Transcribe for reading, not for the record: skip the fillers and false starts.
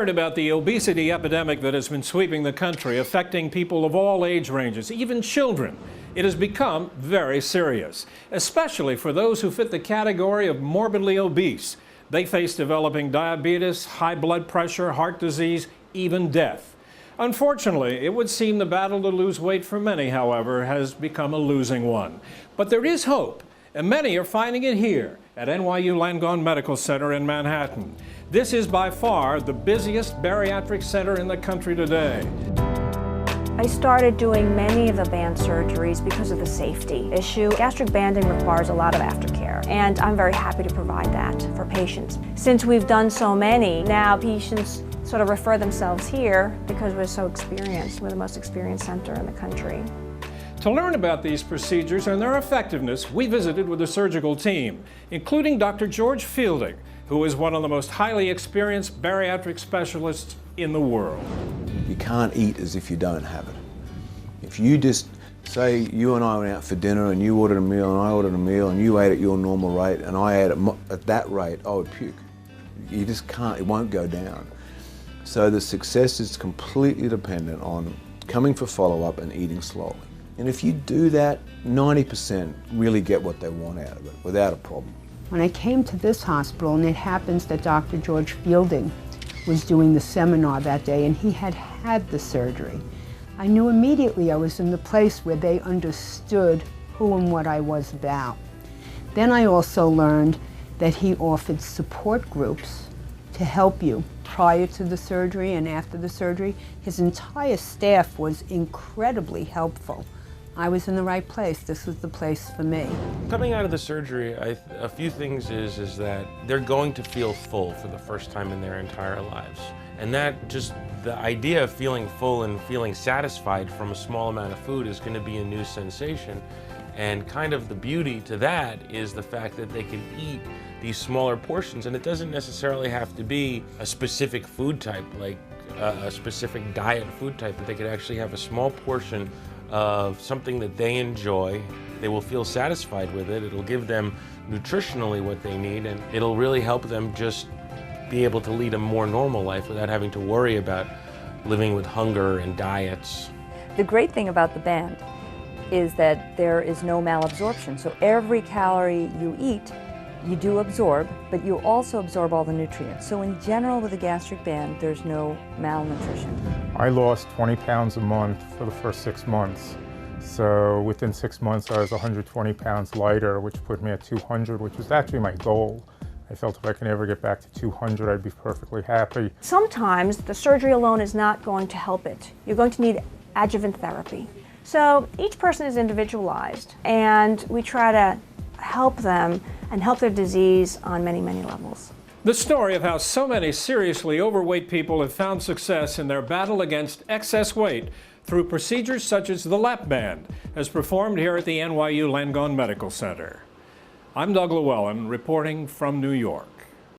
learn about the obesity epidemic that has been sweeping the country, affecting people of all age ranges, even children. It has become very serious, especially for those who fit the category of morbidly obese. They face developing diabetes, high blood pressure, heart disease, even death. Unfortunately, it would seem the battle to lose weight for many, however, has become a losing one. But there is hope, and many are finding it here at NYU Langone Medical Center in Manhattan. This is by far the busiest bariatric center in the country today. I started doing many of the band surgeries because of the safety issue. Gastric banding requires a lot of aftercare, and I'm very happy to provide that for patients. Since we've done so many, now patients sort of refer themselves here because we're so experienced. We're the most experienced center in the country. To learn about these procedures and their effectiveness, we visited with the surgical team, including Dr. George Fielding, who is one of the most highly experienced bariatric specialists in the world. You can't eat as if you don't have it. If you just say you and I went out for dinner and you ordered a meal and I ordered a meal and you ate at your normal rate and I ate at that rate, I would puke. You just can't, it won't go down. So the success is completely dependent on coming for follow-up and eating slowly. And if you do that, 90% really get what they want out of it without a problem. When I came to this hospital, and it happens that Dr. George Fielding was doing the seminar that day and he had had the surgery, I knew immediately I was in the place where they understood who and what I was about. Then I also learned that he offered support groups to help you prior to the surgery and after the surgery. His entire staff was incredibly helpful. I was in the right place. This was the place for me. Coming out of the surgery, a few things is that they're going to feel full for the first time in their entire lives. And that just, the idea of feeling full and feeling satisfied from a small amount of food is going to be a new sensation. And kind of the beauty to that is the fact that they can eat these smaller portions, and it doesn't necessarily have to be a specific food type, like a specific diet food type, but they could actually have a small portion of something that they enjoy. They will feel satisfied with it. It'll give them nutritionally what they need, and it'll really help them just be able to lead a more normal life without having to worry about living with hunger and diets. The great thing about the band is that there is no malabsorption. So every calorie you eat, you do absorb, but you also absorb all the nutrients. So in general, with a gastric band, there's no malnutrition. I lost 20 pounds a month for the first 6 months. So within 6 months, I was 120 pounds lighter, which put me at 200, which was actually my goal. I felt if I can ever get back to 200, I'd be perfectly happy. Sometimes the surgery alone is not going to help it. You're going to need adjuvant therapy. So each person is individualized, and we try to help them and help their disease on many, many levels. The story of how so many seriously overweight people have found success in their battle against excess weight through procedures such as the lap band has performed here at the NYU Langone Medical Center. I'm Doug Llewellyn, reporting from New York.